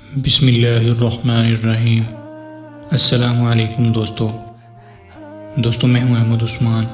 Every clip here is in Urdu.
بسم اللہ الرحمن الرحیم۔ السلام علیکم دوستو، میں ہوں احمد عثمان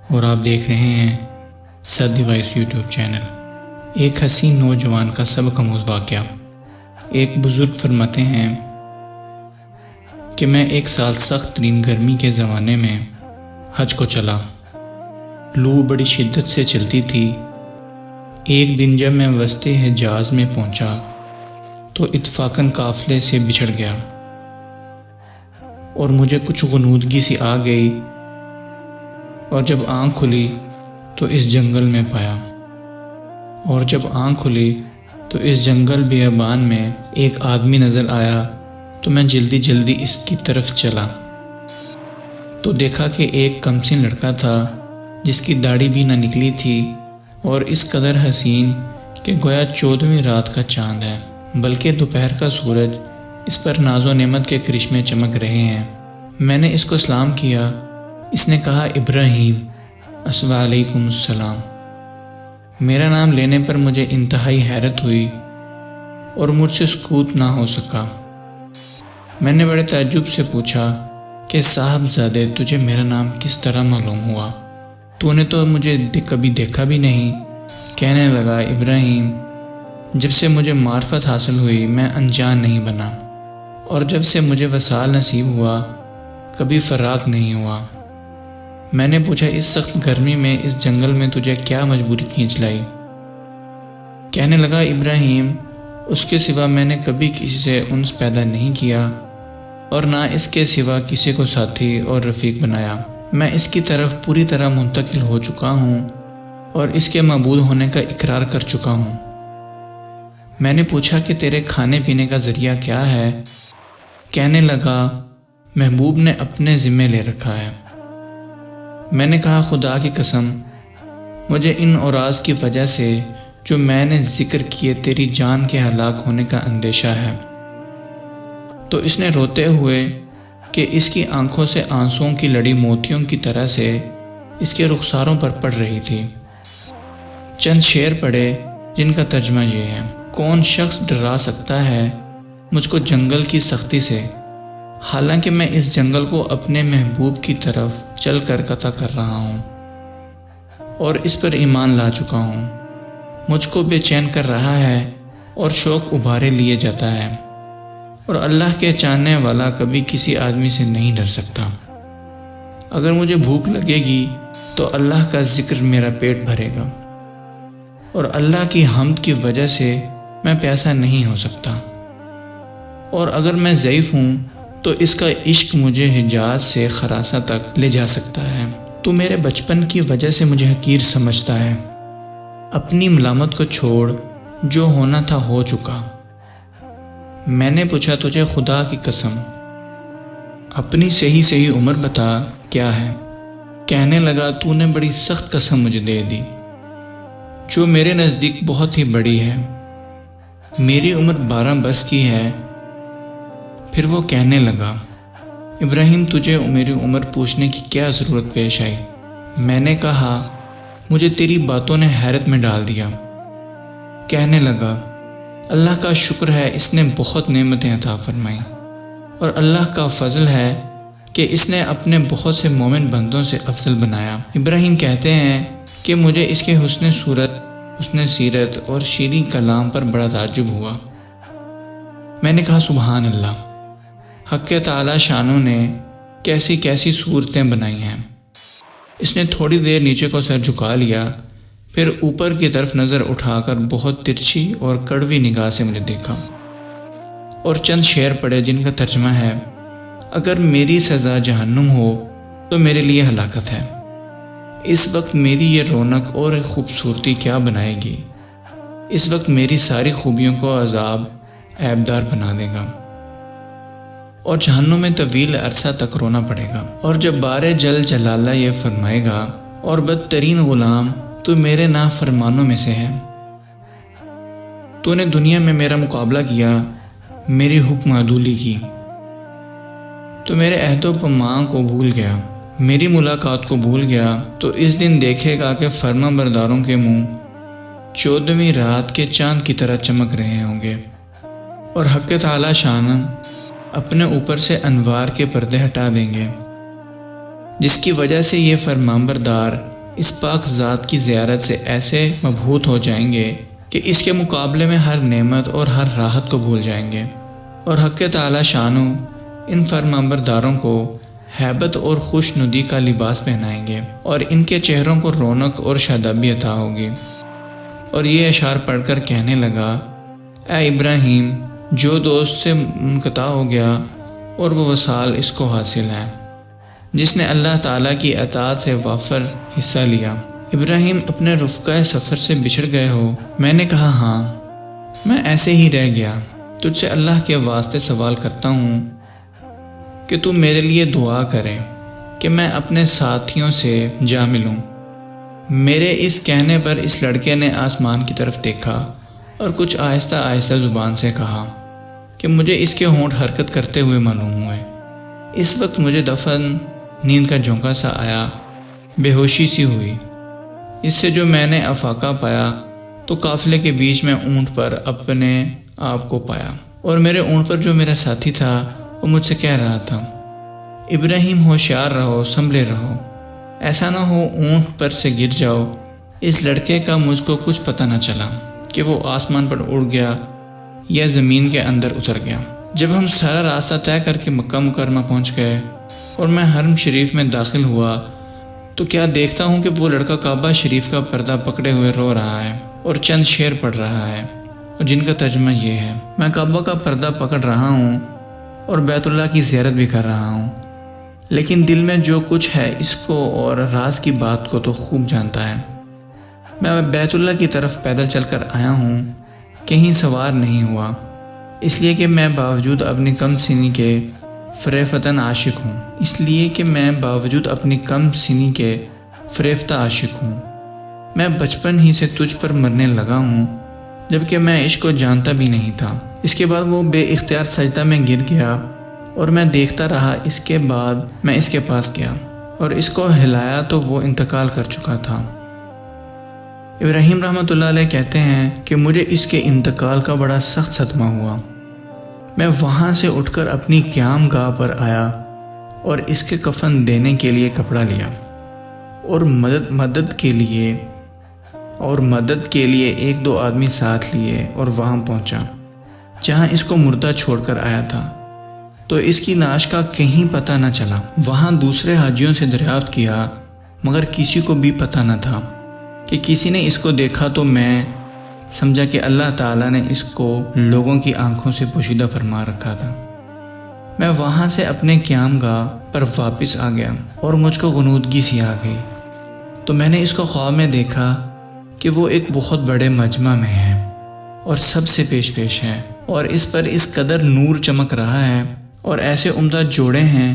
اور آپ دیکھ رہے ہیں سعدی وائس یوٹیوب چینل۔ ایک حسین نوجوان کا سبق آموز واقعہ۔ ایک بزرگ فرماتے ہیں کہ میں ایک سال سخت ترین گرمی کے زمانے میں حج کو چلا۔ لو بڑی شدت سے چلتی تھی۔ ایک دن جب میں وسط حجاز میں پہنچا تو اتفاقاً قافلے سے بچھڑ گیا اور مجھے کچھ غنودگی سی آ گئی، اور جب آنکھ کھلی تو اس جنگل میں پایا، اور جب آنکھ کھلی تو اس جنگل بیابان میں ایک آدمی نظر آیا، تو میں جلدی اس کی طرف چلا تو دیکھا کہ ایک کمسن لڑکا تھا جس کی داڑھی بھی نہ نکلی تھی اور اس قدر حسین کہ گویا 14ویں رات کا چاند ہے، بلکہ دوپہر کا سورج اس پر ناز و نعمت کے کرشمے چمک رہے ہیں۔ میں نے اس کو سلام کیا۔ اس نے کہا ابراہیم۔ وعلیکم السلام۔ میرا نام لینے پر مجھے انتہائی حیرت ہوئی اور مجھ سے سکوت نہ ہو سکا۔ میں نے بڑے تعجب سے پوچھا کہ صاحب زادے، تجھے میرا نام کس طرح معلوم ہوا؟ تو نے تو مجھے کبھی دیکھا بھی نہیں۔ کہنے لگا ابراہیم، جب سے مجھے معرفت حاصل ہوئی میں انجان نہیں بنا، اور جب سے مجھے وصال نصیب ہوا کبھی فراق نہیں ہوا۔ میں نے پوچھا اس سخت گرمی میں اس جنگل میں تجھے کیا مجبوری کھینچ لائی؟ کہنے لگا ابراہیم، اس کے سوا میں نے کبھی کسی سے انس پیدا نہیں کیا اور نہ اس کے سوا کسی کو ساتھی اور رفیق بنایا۔ میں اس کی طرف پوری طرح منتقل ہو چکا ہوں اور اس کے معبود ہونے کا اقرار کر چکا ہوں۔ میں نے پوچھا کہ تیرے کھانے پینے کا ذریعہ کیا ہے؟ کہنے لگا محبوب نے اپنے ذمے لے رکھا ہے۔ میں نے کہا خدا کی قسم، مجھے ان اوراز کی وجہ سے جو میں نے ذکر کیے تیری جان کے ہلاک ہونے کا اندیشہ ہے۔ تو اس نے روتے ہوئے کہ اس کی آنکھوں سے آنسوؤں کی لڑی موتیوں کی طرح سے اس کے رخساروں پر پڑ رہی تھی۔ چند شعر پڑھے جن کا ترجمہ یہ ہے: کون شخص ڈرا سکتا ہے مجھ کو جنگل کی سختی سے، حالانکہ میں اس جنگل کو اپنے محبوب کی طرف چل کر قطع کر رہا ہوں اور اس پر ایمان لا چکا ہوں۔ مجھ کو بے چین کر رہا ہے اور شوق ابھارے لیے جاتا ہے، اور اللہ کے چاہنے والا کبھی کسی آدمی سے نہیں ڈر سکتا۔ اگر مجھے بھوک لگے گی تو اللہ کا ذکر میرا پیٹ بھرے گا، اور اللہ کی حمد کی وجہ سے میں پیاسا نہیں ہو سکتا، اور اگر میں ضعیف ہوں تو اس کا عشق مجھے حجاز سے خراساں تک لے جا سکتا ہے۔ تو میرے بچپن کی وجہ سے مجھے حقیر سمجھتا ہے۔ اپنی ملامت کو چھوڑ، جو ہونا تھا ہو چکا۔ میں نے پوچھا تجھے خدا کی قسم اپنی صحیح عمر بتا کیا ہے؟ کہنے لگا تو نے بڑی سخت قسم مجھے دے دی جو میرے نزدیک بہت ہی بڑی ہے۔ میری عمر 12 برس کی ہے۔ پھر وہ کہنے لگا ابراہیم، تجھے میری عمر پوچھنے کی کیا ضرورت پیش آئی؟ میں نے کہا مجھے تیری باتوں نے حیرت میں ڈال دیا۔ کہنے لگا اللہ کا شکر ہے، اس نے بہت نعمتیں عطا فرمائیں، اور اللہ کا فضل ہے کہ اس نے اپنے بہت سے مومن بندوں سے افضل بنایا۔ ابراہیم کہتے ہیں کہ مجھے اس کے حسن صورت، حسن سیرت اور شیریں کلام پر بڑا تعجب ہوا۔ میں نے کہا سبحان اللہ، حق تعالی شانوں نے کیسی کیسی صورتیں بنائی ہیں۔ اس نے تھوڑی دیر نیچے کو سر جھکا لیا، پھر اوپر کی طرف نظر اٹھا کر بہت ترچھی اور کڑوی نگاہ سے مجھے دیکھا اور چند شعر پڑھے جن کا ترجمہ ہے: اگر میری سزا جہنم ہو تو میرے لیے ہلاکت ہے، اس وقت میری یہ رونق اور خوبصورتی کیا بنائے گی، اس وقت میری ساری خوبیوں کو عذاب عیبدار بنا دے گا، اور جہنم میں طویل عرصہ تک رونا پڑے گا، اور جب بار جل جلالہ یہ فرمائے گا اور بدترین غلام تو میرے نافرمانوں میں سے ہے۔ تو نے دنیا میں میرا مقابلہ کیا، میری حکم عدولی کی، تو میرے عہد و پیمان کو بھول گیا، میری ملاقات کو بھول گیا، تو اس دن دیکھے گا کہ فرما برداروں کے منہ 14ویں رات کے چاند کی طرح چمک رہے ہوں گے، اور حق تعالی شان اپنے اوپر سے انوار کے پردے ہٹا دیں گے، جس کی وجہ سے یہ فرمانبردار اس پاک ذات کی زیارت سے ایسے مبہوت ہو جائیں گے کہ اس کے مقابلے میں ہر نعمت اور ہر راحت کو بھول جائیں گے، اور حق تعالی شانو ان فرمانبرداروں کو ہیبت اور خوش ندی کا لباس پہنائیں گے، اور ان کے چہروں کو رونق اور شادابی عطا ہوگی۔ اور یہ اشعار پڑھ کر کہنے لگا، اے ابراہیم، جو دوست سے منقطع ہو گیا اور وہ وصال اس کو حاصل ہے، جس نے اللہ تعالیٰ کی اطاعت سے وافر حصہ لیا۔ ابراہیم، اپنے رفقۂ سفر سے بچھڑ گئے ہو؟ میں نے کہا ہاں، میں ایسے ہی رہ گیا۔ تجھ سے اللہ کے واسطے سوال کرتا ہوں کہ تو میرے لیے دعا کرے کہ میں اپنے ساتھیوں سے جا ملوں۔ میرے اس کہنے پر اس لڑکے نے آسمان کی طرف دیکھا اور کچھ آہستہ آہستہ زبان سے کہا کہ مجھے اس کے ہونٹ حرکت کرتے ہوئے معلوم ہوئے۔ اس وقت مجھے دفن نیند کا جھونکا سا آیا، بے ہوشی سی ہوئی۔ اس سے جو میں نے افاقہ پایا تو قافلے کے بیچ میں اونٹ پر اپنے آپ کو پایا، اور میرے اونٹ پر جو میرا ساتھی تھا وہ مجھ سے کہہ رہا تھا، ابراہیم ہوشیار رہو، سنبھلے رہو، ایسا نہ ہو اونٹ پر سے گر جاؤ۔ اس لڑکے کا مجھ کو کچھ پتہ نہ چلا کہ وہ آسمان پر اڑ گیا یا زمین کے اندر اتر گیا۔ جب ہم سارا راستہ طے کر کے مکہ مکرمہ پہنچ گئے اور میں حرم شریف میں داخل ہوا تو کیا دیکھتا ہوں کہ وہ لڑکا کعبہ شریف کا پردہ پکڑے ہوئے رو رہا ہے اور چند شعر پڑھ رہا ہے، اور جن کا ترجمہ یہ ہے، میں کعبہ کا پردہ پکڑ رہا ہوں اور بیت اللہ کی زیارت بھی کر رہا ہوں، لیکن دل میں جو کچھ ہے اس کو اور راز کی بات کو تو خوب جانتا ہے۔ میں بیت اللہ کی طرف پیدل چل کر آیا ہوں، کہیں سوار نہیں ہوا، اس لیے کہ میں باوجود اپنی کم سنی کے فریفتاً عاشق ہوں، میں بچپن ہی سے تجھ پر مرنے لگا ہوں، جبکہ میں عشق کو جانتا بھی نہیں تھا۔ اس کے بعد وہ بے اختیار سجدہ میں گر گیا اور میں دیکھتا رہا۔ اس کے بعد میں اس کے پاس گیا اور اس کو ہلایا تو وہ انتقال کر چکا تھا۔ ابراہیم رحمۃ اللہ علیہ کہتے ہیں کہ مجھے اس کے انتقال کا بڑا سخت صدمہ ہوا۔ میں وہاں سے اٹھ کر اپنی قیام گاہ پر آیا اور اس کے کفن دینے کے لیے کپڑا لیا اور مدد کے لیے ایک دو آدمی ساتھ لیے اور وہاں پہنچا جہاں اس کو مردہ چھوڑ کر آیا تھا، تو اس کی نعش کا کہیں پتہ نہ چلا۔ وہاں دوسرے حاجیوں سے دریافت کیا مگر کسی کو بھی پتہ نہ تھا کہ کسی نے اس کو دیکھا، تو میں سمجھا کہ اللہ تعالیٰ نے اس کو لوگوں کی آنکھوں سے پوشیدہ فرما رکھا تھا۔ میں وہاں سے اپنے قیام گاہ پر واپس آ گیا اور مجھ کو غنودگی سی آ گئی، تو میں نے اس کو خواب میں دیکھا کہ وہ ایک بہت بڑے مجمع میں ہے اور سب سے پیش ہے، اور اس پر اس قدر نور چمک رہا ہے اور ایسے عمدہ جوڑے ہیں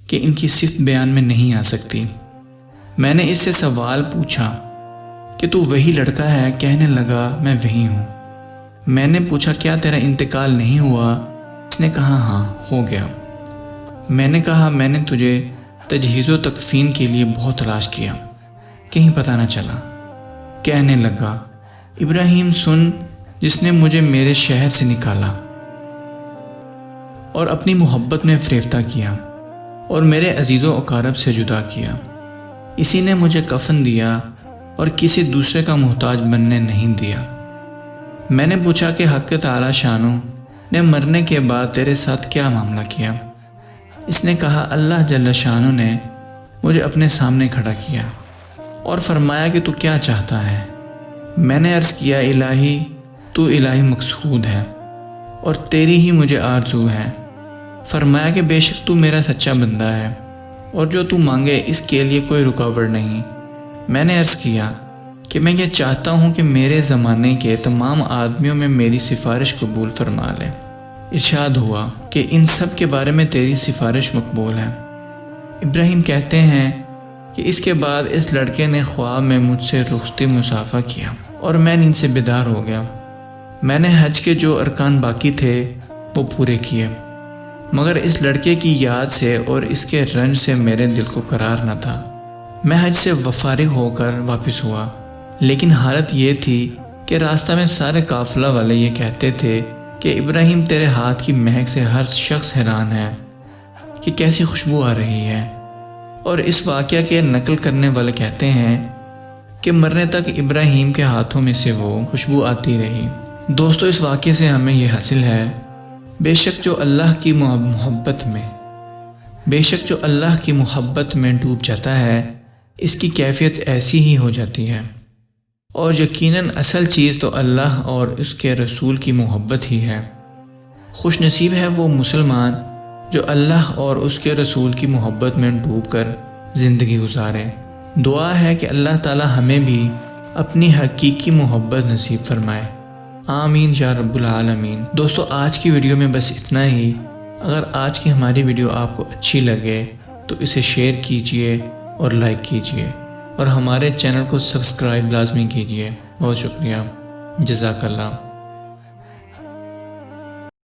کہ ان کی صفت بیان میں نہیں آ سکتی۔ میں نے اس سے سوال پوچھا کہ تو وہی لڑکا ہے؟ کہنے لگا میں وہی ہوں۔ میں نے پوچھا کیا تیرا انتقال نہیں ہوا؟ اس نے کہا ہاں ہو گیا۔ میں نے کہا میں نے تجھے تجہیز و تکفین کے لیے بہت تلاش کیا، کہیں پتہ نہ چلا۔ کہنے لگا ابراہیم سن، جس نے مجھے میرے شہر سے نکالا اور اپنی محبت میں فریفتہ کیا اور میرے عزیز و اقارب سے جدا کیا، اسی نے مجھے کفن دیا اور کسی دوسرے کا محتاج بننے نہیں دیا۔ میں نے پوچھا کہ حق تعالی شانو نے مرنے کے بعد تیرے ساتھ کیا معاملہ کیا؟ اس نے کہا اللہ جل شانو نے مجھے اپنے سامنے کھڑا کیا اور فرمایا کہ تو کیا چاہتا ہے؟ میں نے عرض کیا الہی تو الہی مقصود ہے اور تیری ہی مجھے آرزو ہے۔ فرمایا کہ بے شک تو میرا سچا بندہ ہے اور جو تو مانگے اس کے لیے کوئی رکاوٹ نہیں۔ میں نے عرض کیا کہ میں یہ چاہتا ہوں کہ میرے زمانے کے تمام آدمیوں میں میری سفارش قبول فرما لے۔ ارشاد ہوا کہ ان سب کے بارے میں تیری سفارش مقبول ہے۔ ابراہیم کہتے ہیں کہ اس کے بعد اس لڑکے نے خواب میں مجھ سے رخصتی مصافحہ کیا اور میں نیند سے بیدار ہو گیا۔ میں نے حج کے جو ارکان باقی تھے وہ پورے کیے، مگر اس لڑکے کی یاد سے اور اس کے رنج سے میرے دل کو قرار نہ تھا۔ میں حج سے فارغ ہو کر واپس ہوا، لیکن حالت یہ تھی کہ راستہ میں سارے قافلہ والے یہ کہتے تھے کہ ابراہیم تیرے ہاتھ کی مہک سے ہر شخص حیران ہے کہ کیسی خوشبو آ رہی ہے۔ اور اس واقعہ کے نقل کرنے والے کہتے ہیں کہ مرنے تک ابراہیم کے ہاتھوں میں سے وہ خوشبو آتی رہی۔ دوستو، اس واقعے سے ہمیں یہ حاصل ہے بے شک جو اللہ کی محبت میں ڈوب جاتا ہے اس کی کیفیت ایسی ہی ہو جاتی ہے، اور یقیناً اصل چیز تو اللہ اور اس کے رسول کی محبت ہی ہے۔ خوش نصیب ہے وہ مسلمان جو اللہ اور اس کے رسول کی محبت میں ڈوب کر زندگی گزارے۔ دعا ہے کہ اللہ تعالی ہمیں بھی اپنی حقیقی محبت نصیب فرمائے، آمین یا رب العالمین۔ دوستو، آج کی ویڈیو میں بس اتنا ہی۔ اگر آج کی ہماری ویڈیو آپ کو اچھی لگے تو اسے شیئر کیجئے اور لائک کیجئے، اور ہمارے چینل کو سبسکرائب لازمی کیجئے۔ بہت شکریہ، جزاک اللہ۔